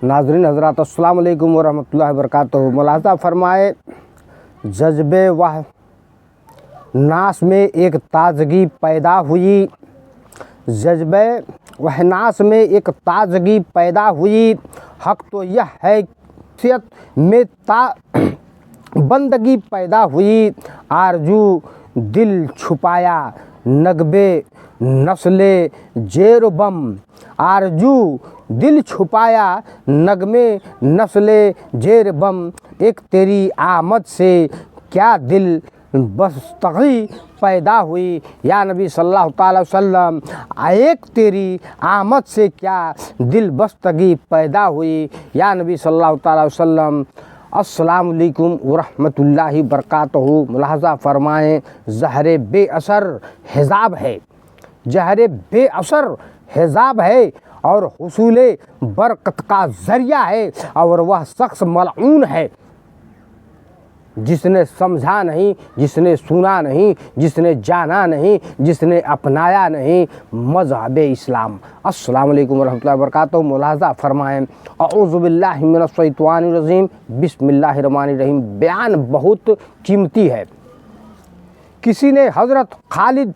नाज़रीन हज़रात अस्सलाम वालेकुम वरहमतुल्लाहि वबरकातुहू। मुलाहज़ा फरमाए, जज्बे वह नास में एक ताज़गी पैदा हुई, जज्बे वह नास में एक ताज़गी पैदा हुई। हक़ तो यह है सियत में बंदगी पैदा हुई। आरजू दिल छुपाया नगबे नस्ले जेर बम, आरजू दिल छुपाया नगमे नस्ले जेर बम। एक तेरी आमद से क्या दिल बस्तगी पैदा हुई। या नबी सल्लल्लाहु अलैहि वसल्लम, एक तेरी आमद से क्या दिल बस्तगी पैदा हुई। या नबी सल्लल्लाहु अलैहि वसल्लम, अस्सलामु अलैकुम वरहमतुल्लाहि वबरकातुहू। मुलाहज़ा फरमाएँ, ज़हरे बेअसर हिजाब है, ज़हरे बेअसर हिजाब है और हुसूले बरकत का ज़रिया है। और वह शख्स मलऊन है जिसने समझा नहीं, जिसने सुना नहीं, जिसने जाना नहीं, जिसने अपनाया नहीं मज़हब इस्लाम। अस्सलामु अलैकुम वरहमतुल्लाहि वबरकातुहू। मुलाहज़ा फरमाएँ, अऊज़ु बिल्लाहि मिनश शैतानिर रजीम, बिस्मिल्लाहिर रहमानिर रहीम। बयान बहुत कीमती है। किसी ने हज़रत खालिद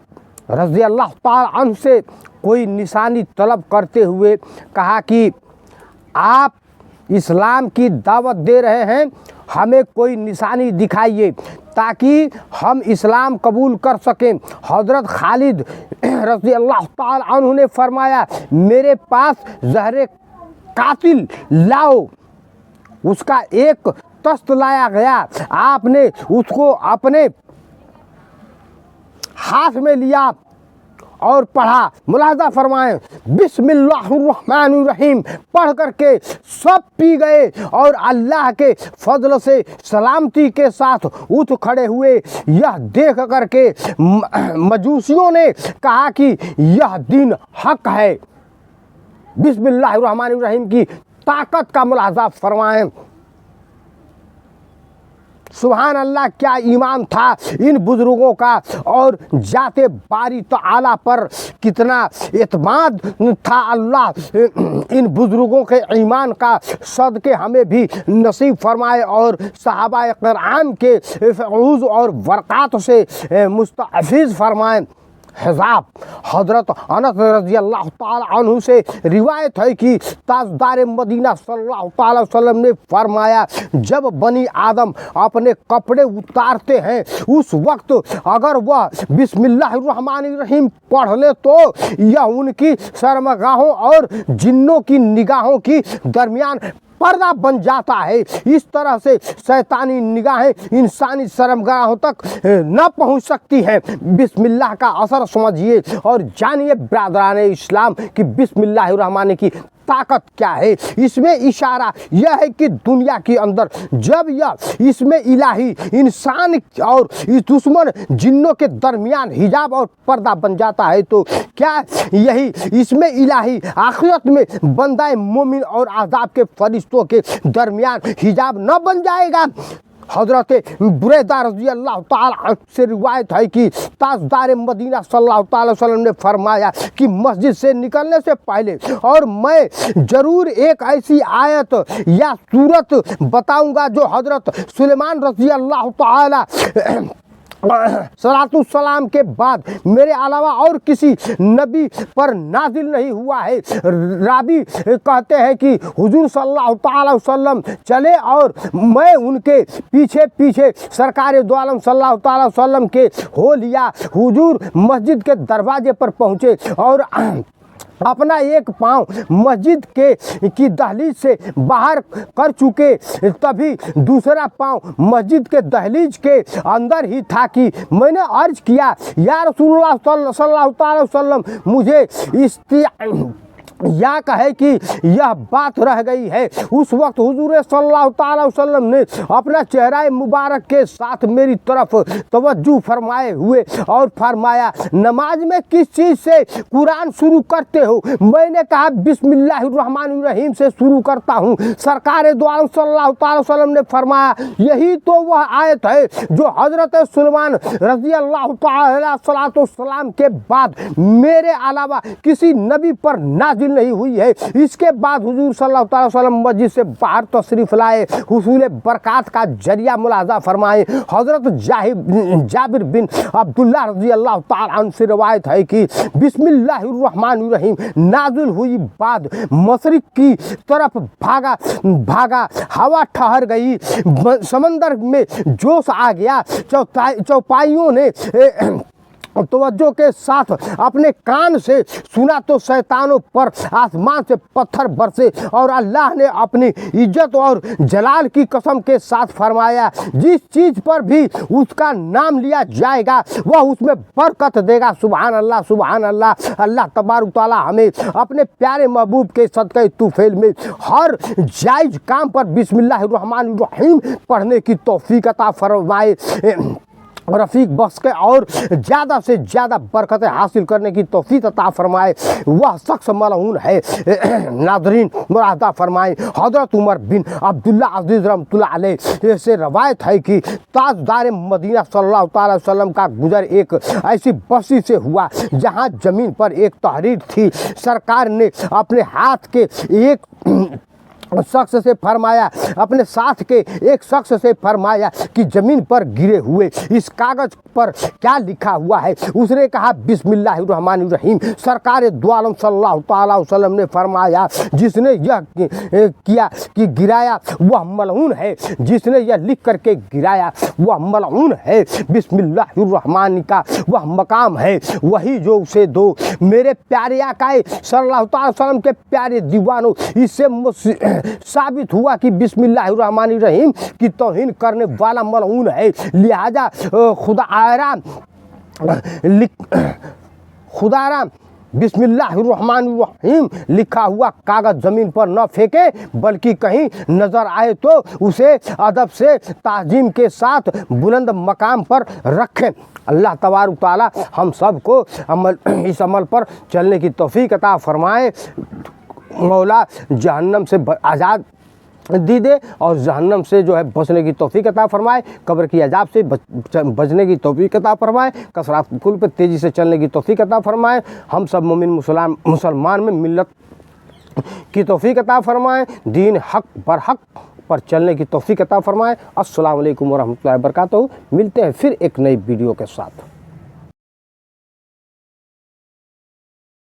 रज़ी अल्लाह तआला अन्हु से कोई निशानी तलब करते हुए कहा कि आप इस्लाम की दावत दे रहे हैं, हमें कोई निशानी दिखाइए ताकि हम इस्लाम कबूल कर सकें। हज़रत खालिद रज़ी अल्लाह तआला अन्हु ने फरमाया, मेरे पास ज़हरे कातिल लाओ। उसका एक तस्त लाया गया, आपने उसको अपने हाथ में लिया और पढ़ा। मुलाहज़ा फरमाएं, बिस्मिल्लाहिर्रहमानिर्रहीम पढ़ करके सब पी गए और अल्लाह के फजल से सलामती के साथ उठ खड़े हुए। यह देख करके मजूसियों ने कहा कि यह दीन हक है। बिस्मिल्लाहिर्रहमानिर्रहीम की ताकत का मुलाहज़ा फरमाएं। सुभान अल्लाह, क्या ईमान था इन बुज़ुर्गों का और जाते बारी तआला पर कितना एतमाद था। अल्लाह इन बुज़ुर्गों के ईमान का सदक़े हमें भी नसीब फरमाए और सहाबाए किराम के फ़ैज़ और बरक़ात से मुस्तफ़ीज़ फरमाएँ। हिजाब, हज़रत अनस रज़ी अल्लाह तआला अन्हु से रिवायत है कि ताजदार मदीना सल्लल्लाहु अलैहि वसल्लम ने फरमाया, जब बनी आदम अपने कपड़े उतारते हैं उस वक्त अगर वह बिस्मिल्लाहिर्रहमानिर्रहीम पढ़ ले तो यह उनकी शर्मगाहों और जिन्नों की निगाहों की दरमियान पर्दा बन जाता है। इस तरह से शैतानी निगाहें इंसानी शर्मगाहों तक न पहुंच सकती हैं। बिस्मिल्लाह का असर समझिए और जानिए ब्रादरान इस्लाम कि बिस्मिल्लाहिर्रहमानिर्रहीम की ताकत क्या है। इसमें इशारा यह है कि दुनिया के अंदर जब यह इसमें इलाही इंसान और इस दुश्मन जिन्नों के दरमियान हिजाब और पर्दा बन जाता है तो क्या यही इसमें इलाही आखिरत में बंदाए मोमिन और आज़ाब के फरिश्तों के दरमियान हिजाब न बन जाएगा। हज़रत बुरैदा रज़ी अल्लाह तआला से रिवायत है कि ताजदार मदीना सल्लल्लाहु अलैहि वसल्लम ने फरमाया कि मस्जिद से निकलने से पहले और मैं ज़रूर एक ऐसी आयत या सूरत बताऊंगा जो हज़रत सुलेमान रज़ी अल्लाह तआला सलातु सलाम के बाद मेरे अलावा और किसी नबी पर नाजिल नहीं हुआ है। राबी कहते हैं कि हुजूर सल्लल्लाहु अलैहि वसल्लम चले और मैं उनके पीछे पीछे सरकार दो आलम सल्लल्लाहु अलैहि वसल्लम के हो लिया। हुजूर मस्जिद के दरवाजे पर पहुँचे और अपना एक पाँव मस्जिद की दहलीज से बाहर कर चुके, तभी दूसरा पाँव मस्जिद के दहलीज के अंदर ही था कि मैंने अर्ज किया, या रसूलुल्लाह सल्लल्लाहु अलैहि वसल्लम, मुझे या कहे कि यह बात रह गई है। उस वक्त हुजूर सल्लल्लाहु अलैहि वसल्लम ने अपना चेहरा मुबारक के साथ मेरी तरफ तवज्जो फरमाए हुए और फरमाया, नमाज में किस चीज़ से कुरान शुरू करते हो? मैंने कहा बिस्मिल्लाहिर्रहमानिर्रहीम से शुरू करता हूँ। सरकार दो आलम सल्लल्लाहु अलैहि वसल्लम ने फरमाया, यही तो वह आयत है जो हज़रत सुलेमान रज़ी अल्लाह तआला सलातो सलाम के बाद मेरे अलावा किसी नबी पर नाजिल हासिल नहीं हुई है। इसके बाद हुजूर सल्लल्लाहु अलैहि वसल्लम मस्जिद से बाहर तशरीफ़ लाए, हुसूल बरक़ात का जरिया मुलाज़ा फरमाए। हज़रत जाबिर बिन अब्दुल्लाह रज़ी अल्लाह तआला अन्हु से रवायत है कि बिस्मिल्लाहिर्रहमानिर्रहीम नाज़िल हुई, बाद मशरिक़ की तरफ भागा, हवा ठहर गई, समंदर में जोश आ गया। चौपाइयों ने तवज्जो के साथ अपने कान से सुना तो शैतानों पर आसमान से पत्थर बरसे और अल्लाह ने अपनी इज्जत और जलाल की कसम के साथ फरमाया, जिस चीज़ पर भी उसका नाम लिया जाएगा वह उसमें बरकत देगा। सुभान अल्लाह, सुभान अल्लाह। अल्लाह तबारक तआला हमें अपने प्यारे महबूब के सदक़े तुफ़ैल में हर जायज़ काम पर बिस्मिल्लाहिर्रहमानिर्रहीम पढ़ने की तौफ़ीक़ अता फरमाए, रफ़ीक बख्श के और ज़्यादा से ज़्यादा बरकतें हासिल करने की तौफ़ीक़ अता फरमाए। वह शख्स मलऊन है। नाज़रीन मुरादा फरमाए, हज़रत उमर बिन अब्दुल्ला अज़ीज़ रहमतुल्लाह अलैह से रवायत है कि ताजदार मदीना सल्लल्लाहु अलैहि वसल्लम का गुज़र एक ऐसी बस्ती से हुआ जहाँ ज़मीन पर एक तहरीर थी। सरकार ने अपने हाथ के एक शख्स से फरमाया, अपने साथ के एक शख्स से फरमाया कि ज़मीन पर गिरे हुए इस कागज़ पर क्या लिखा हुआ है। उसने कहा बिस्मिल्लाहिर्रहमानिर्रहीम। सरकार दो आलम सल्लल्लाहु अलैहि वसल्लम ने फरमाया, जिसने यह किया कि गिराया वह मलऊन है, जिसने यह लिख करके गिराया वह मलऊन है। बिस्मिल्लाहिर्रहमान का वह मकाम है वही जो उसे दो। मेरे प्यारे आका सल्लल्लाहु अलैहि वसल्लम के प्यारे दीवानों, इससे साबित हुआ कि बिस्मिल्लाहिर्रहमानिर्रहीम की तौहीन करने वाला मलऊन है। लिहाजा खुदारा बिस्मिल्लाहिर्रहमानिर्रहीम लिखा हुआ कागज़ ज़मीन पर न फेंके, बल्कि कहीं नज़र आए तो उसे अदब से ताज़ीम के साथ बुलंद मकाम पर रखें। अल्लाह तबारक तआला हम सब को इस अमल पर चलने की तौफ़ीक़ अता फरमाए। मौला जहन्नम से आज़ाद दी दे और जहन्नम से जो है बचने की तौफ़ीक़ अता फरमाए, कब्र की अज़ाब से बचने की तौफ़ीक़ अता फरमाए, कसरात कुल पर तेज़ी से चलने की तौफ़ीक़ अता फरमाए। हम सब मोमिन मुसलमान में मिल्लत की तौफ़ीक़ अता फरमाए, दीन हक बर हक पर चलने की तौफ़ीक़ अता फरमाए। अस्सलामु अलैकुम वरहमतुल्लाहि वबरकातुहू। मिलते हैं फिर एक नई वीडियो के साथ।